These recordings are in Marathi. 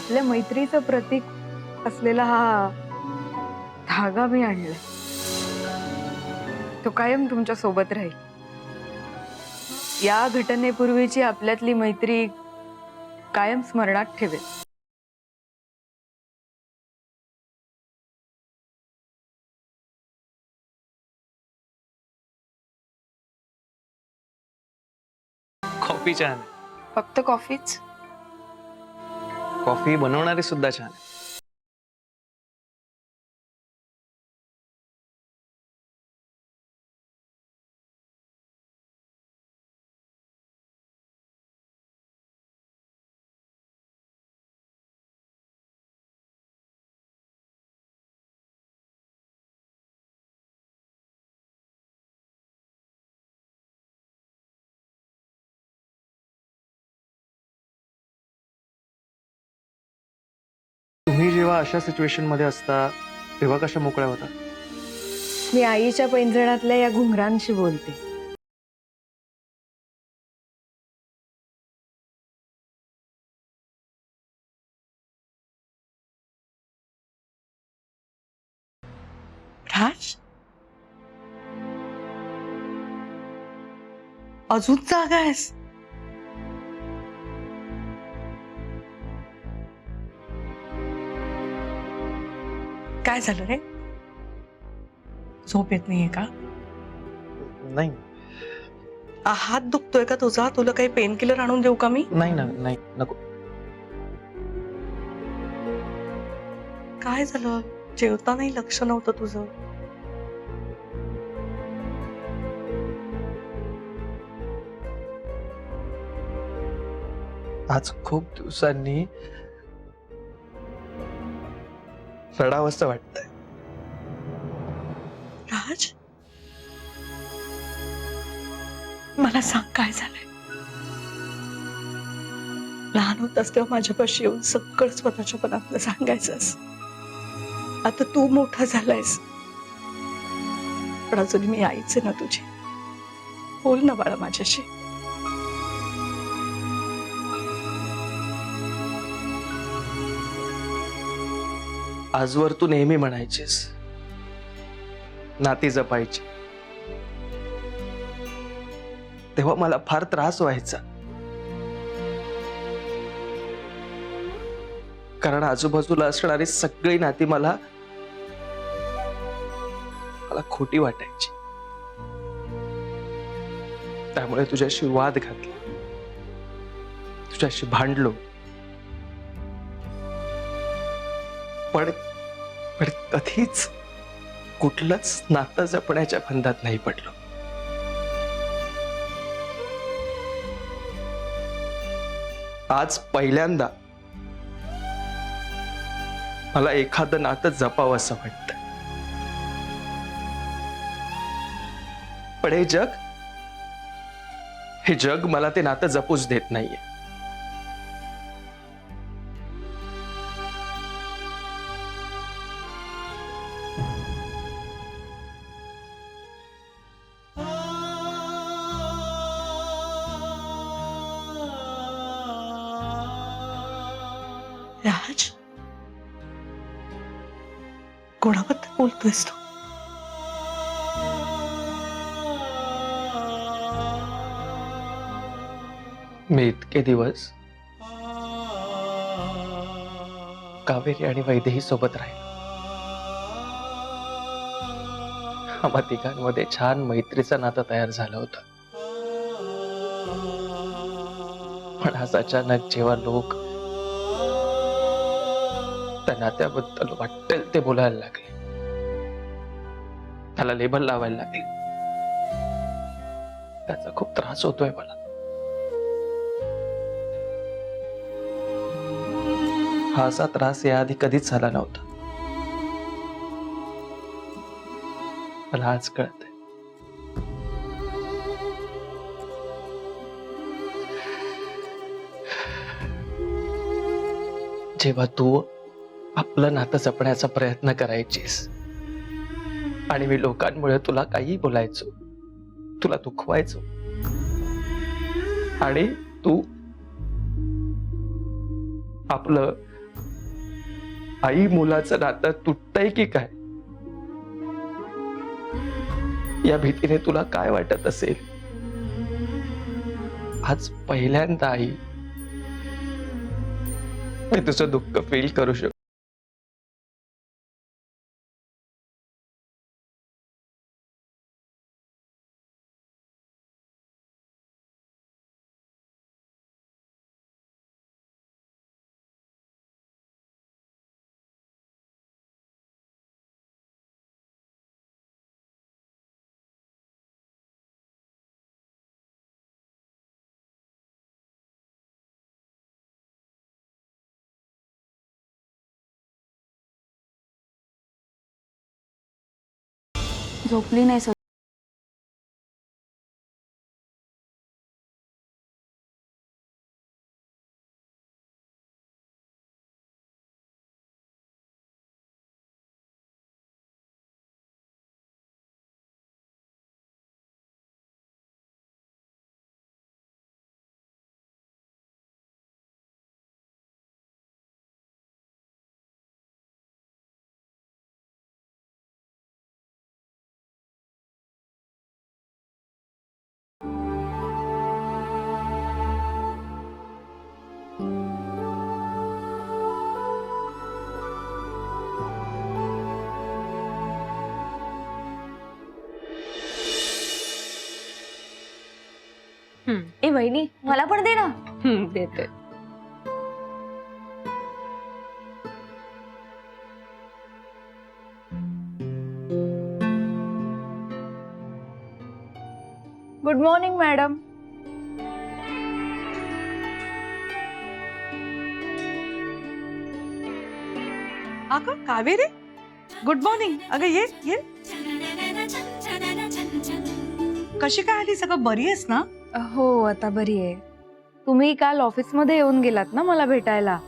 आपल्या मैत्रीचं प्रतीक असलेला हा धागा मी आणलाय. तो कायम तुमच्या सोबत राहील. या घटनेपूर्वीची आपल्यातली मैत्री कायम स्मरणात ठेवेल. कॉफी छान आहे. फक्त कॉफीच? कॉफी बनवणारी सुद्धा छान आहे. तुम्ही जेव्हा अशा सिच्युएशन मध्ये असता तेव्हा कशा मोकळ्या होता? मी आईच्या पैंजणातल्या या घुंगरांशी बोलते. राज, अजून जागा आहेस? काय झालं रे? झोप येत नाहीये का? नाही हात दुखतोय का तुझा? तुला काही पेन किलर आणून देऊ का मी? नाही ना, नाही नको. काय झालं? जेवतानाही लक्ष नव्हतं तुझं. आज खूप दिवसांनी रडावंसं वाटतंय. राज, मला सांग काय झालंय? लहान होतास तेव्हा माझ्यापाशी येऊन सगळं स्वतःच्या मनातलं सांगायचंस. आता तू मोठा झालायस, पण अजून मी आईच आहे ना तुझी. बोल ना बाळा माझ्याशी. आजवर तू नेहमी म्हणायचीस नाती जपायची, तेव्हा मला फार त्रास व्हायचा. कारण आजूबाजूला असणारी सगळी नाती मला खोटी वाटायची. त्यामुळे तुझ्याशी वाद घातला, तुझ्याशी भांडलो, पण कधीच कुठलंच नातं जपण्याच्या बंधात नाही पडलो. आज पहिल्यांदा मला एखादं नातं जपावं असं वाटतं. पण हे जग मला ते नातं जपूच देत नाहीये. राज, कोणाबद्दल बोलतोयस तू? मी इतके दिवस कावेरी आणि वैदेही सोबत राहिलो. आम्हा तिघांमध्ये छान मैत्रीचं नातं तयार झालं होतं. पण आज अचानक जेव्हा लोक त्या नात्याबद्दल वाटेल ते बोलायला लागले, त्याला लेबल लावायला लागले, त्याचा खूप त्रास होतोय मला. हा असा त्रास याआधी कधीच झाला नव्हता. मला आज कळतंय. जेव्हा तू आपलं नातं जपण्याचा प्रयत्न करायचीस आणि मी लोकांमुळे तुला काही बोलायचो, तुला दुखवायचो, आणि तू आपलं आई मुलाचं नातं तुटतंय की काय, या भीतीने तुला काय वाटत असेल? आज पहिल्यांदा आई मी तुझं दुःख फील करू शकतो. झोपली नाही सर. ए वहिनी मला पण दे ना. देते. Good morning madam. अगं कावेरी, गुड मॉर्निंग. अगं ये ये. कशी काय आली? सगळं बरी आहेस ना? हो आता बरी आहे. तुम्ही काल ऑफिसमध्ये येऊन गेलात ना मला भेटायला,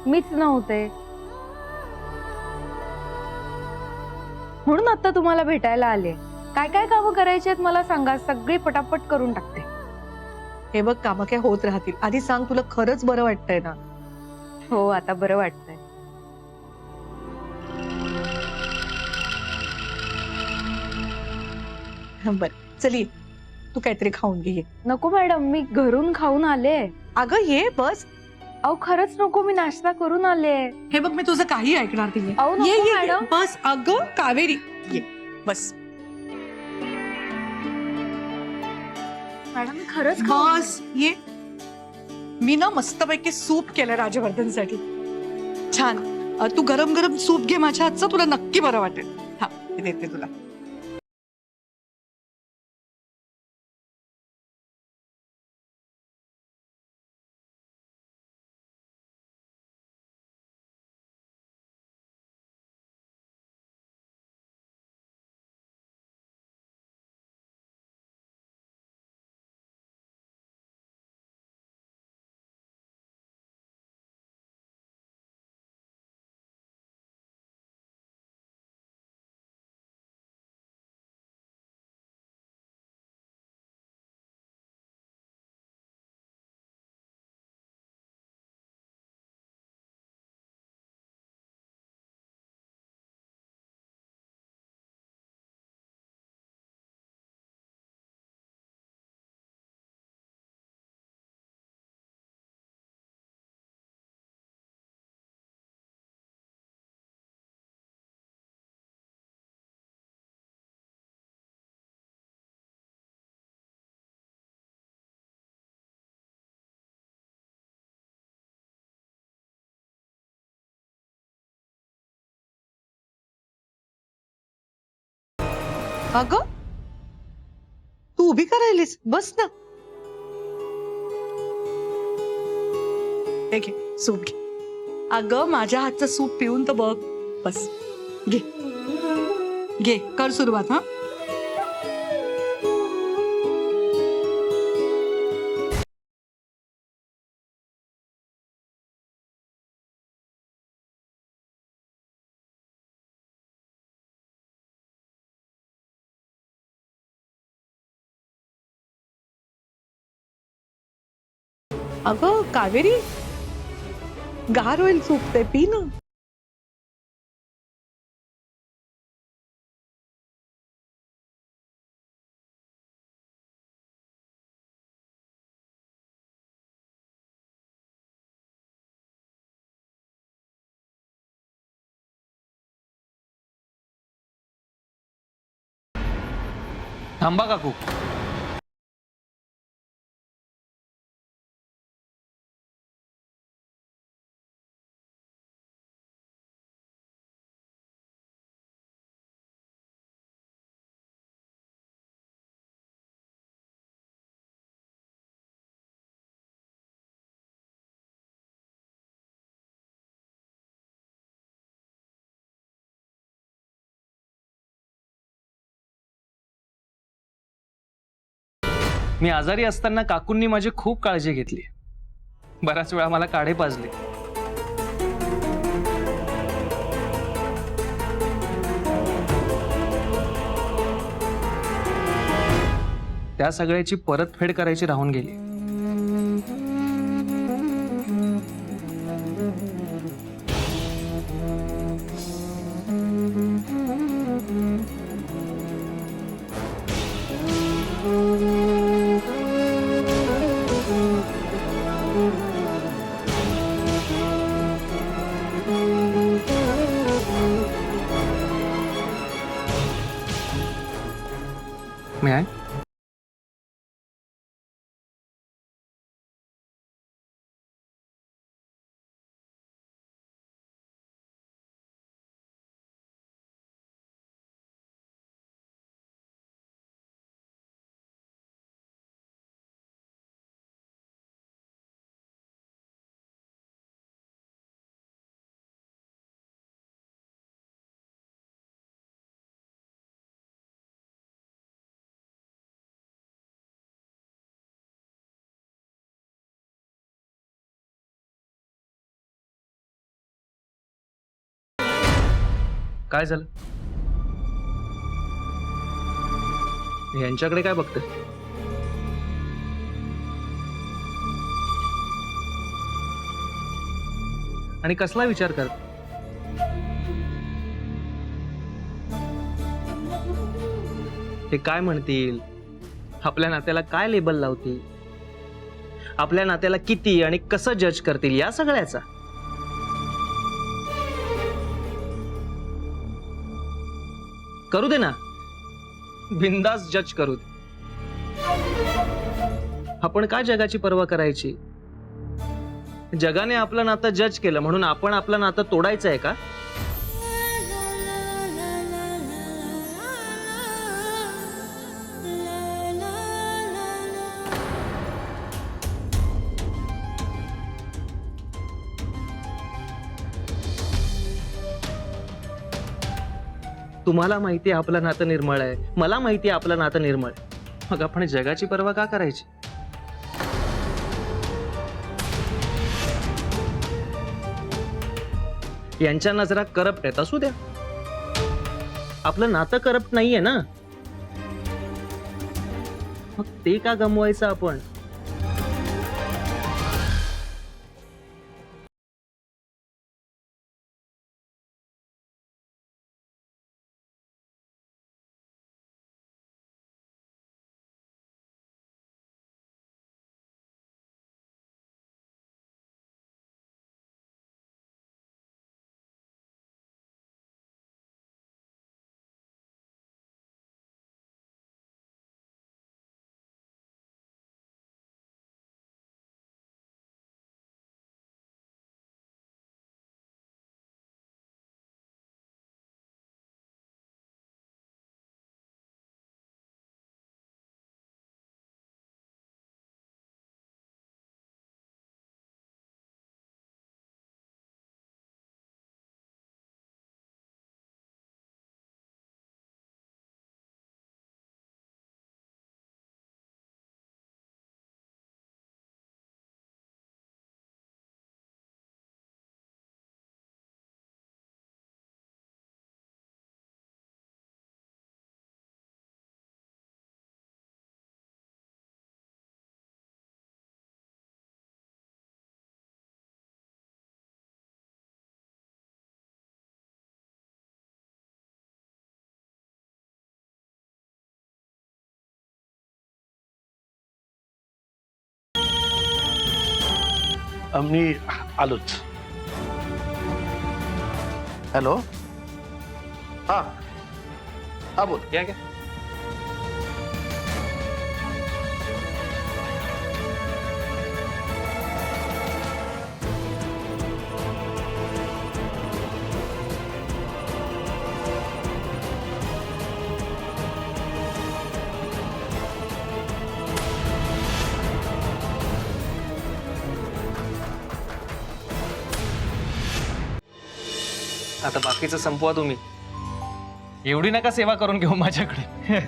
मीच नव्हते म्हणून आता तुम्हाला भेटायला आले. काय काय कामं करायची आहेत मला सांगा, सगळी पटापट करून टाकते. हे बघ, कामं काय होत राहतील. आधी सांग, तुला खरंच बरं वाटतंय ना? हो आता बरं वाटतंय. बर, चल तू काहीतरी खाऊन घे. नको मॅडम, मी घरून खाऊन आले. अगं ये, बस. अहो खरंच नको, मी नाश्ता करून आले. हे बघ, मी तुझं काही ऐकणार नाहीये. अहो नको ये ये, मॅडम. बस. अगं कावेरी, ये बस. मॅडम मी खरंच खाऊन बस ये. मी ना मस्तपैकी सूप केलं राजवर्धनसाठी. छान. तू गरम गरम सूप घे माझ्या हातचं, तुला नक्की बरं वाटेल. हा, हे देते तुला. अगं तू उभी का राहिलीस? बस ना. हे घे सूप घे. अगं माझ्या हातचं सूप पिऊन तर बघ. बस घे घे, कर सुरुवात. हा, अगं कावेरी, गार होईल सूप, ते पी ना. थांबा काकू. मी आजारी असताना काकूंनी माझी खूप काळजी घेतली. बराच वेळा मला काढे पाजले. त्या सगळ्याची परतफेड करायची राहून गेली. May I? काय झालं? यांच्याकडे काय बघते? आणि कसला विचार करत? ते काय म्हणतील? आपल्या नात्याला काय लेबल लावतील? आपल्या नात्याला किती आणि कसं जज करतील या सगळ्याचा? करू दे ना, बिंदास जज करू दे. आपण काय जगाची पर्वा करायची? जगाने आपलं नातं जज केलं म्हणून आपण आपलं नातं तोडायचं आहे का? तुम्हाला माहिती आहे आपलं नातं निर्मळ आहे, मला माहिती आहे आपलं नातं निर्मळ आहे. मग आपण जगाची पर्वा का करायची? यांच्या नजरा करप्ट आहेत, असू द्या. आपलं नातं करप्ट नाहीये ना, मग ते का गमवायचं आपण? मी आलोच. हॅलो. हा हा बोल. क्या क्या आता बाकीचं संपवा तुम्ही. एवढी नका सेवा करून घेऊ माझ्याकडे.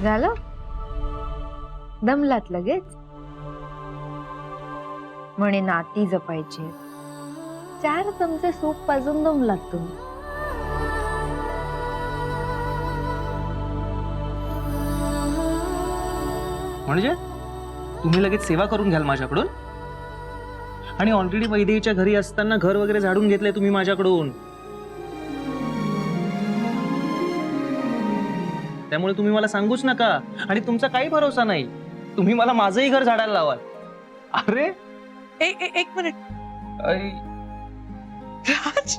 झालं? दमलात लगेच? म्हणे नाती जपायची. 4 चमचे सूप पाजून दमलात तुम्ही. म्हणजे तुम्ही लगेच सेवा करून घ्याल माझ्याकडून? आणि ऑलरेडी वैदेहीच्या घरी असताना घर वगैरे झाडून घेतलंय तुम्ही माझ्याकडून. त्यामुळे तुम्ही मला सांगूच नका. आणि तुमचा काही भरोसा नाही, तुम्ही मला माझंही घर झाडायला लावाल. अरे एक मिनिट अय, राज,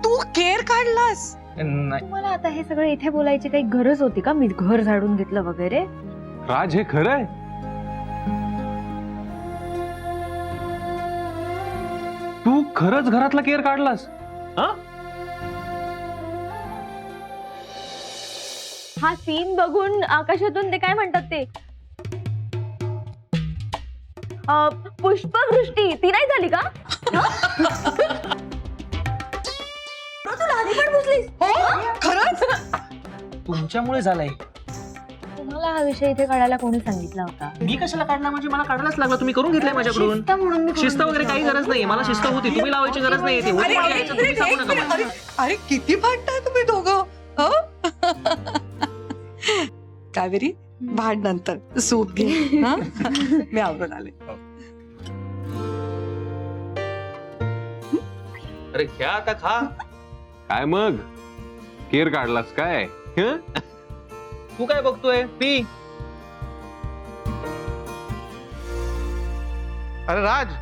तू केर काढलास? नाही. तुम्हाला आता हे सगळं इथे बोलायची काही गरज होती का? मी घर झाडून घेतलं वगैरे? राज, हे खरं आहे? तू खरंच घरातला केअर काढलास? हा सीन बघून आकाशातून ते काय म्हणतात ते पुष्पवृष्टी ती नाही झाली का? तुला आधी पण पुसलीस? खरंच? तुमच्यामुळे झालंय. तुम्हाला हा विषय इथे काढायला कोणी सांगितला होता? मी कशाला काढला? म्हणजे मला काढायलाच लागला. तुम्ही करून घेतलंय माझ्याकडून. शिस्त म्हणून मी करून शिस्त वगैरे काही घेतलं. गरज नाही. मला शिस्त होती, तुम्ही लावायची गरज नाही. ती होती अरे, मला एक यायचं, तुम्ही मिनिट, सांगू एक नका मिनिट. मला. अरे किती भांडताय तुम्ही दोघं? कावेरी, भांड नंतर, सूप घे. हं? मी आवरून आले. अरे घ्या आता, खा. काय मग केअर काढलास काय? हं? तू काय बघतोय? पी. अरे राज,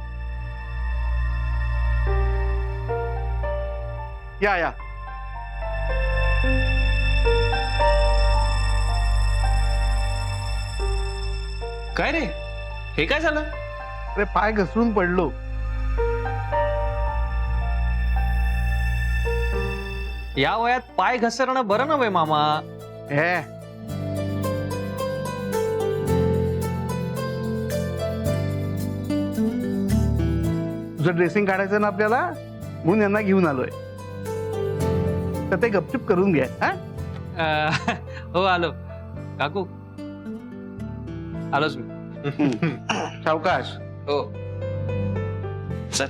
या. काय रे, हे काय झालं? अरे पाय घसरून पडलो. या वयात पाय घसरणं बरं नव्हे मामा. हे तुझं ड्रेसिंग काढायचं ना आपल्याला, म्हणून यांना घेऊन आलोय. तर ते गपचूप करून घ्या. हा? हो आलो. काकू आलोच मी. सावकाश. हो. चला.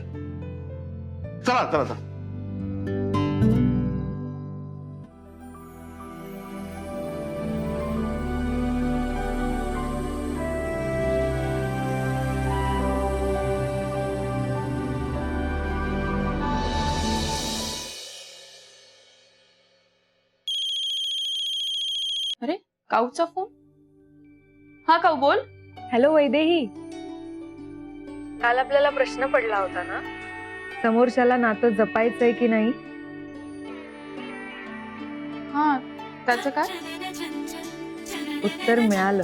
काऊचा फोन? हा काऊ, बोल. हॅलो वैदेही, काल आपल्याला प्रश्न पडला होता ना, समोरच्याला नातं जपायचंय की नाही? हा, त्याचं काय? उत्तर मिळालं.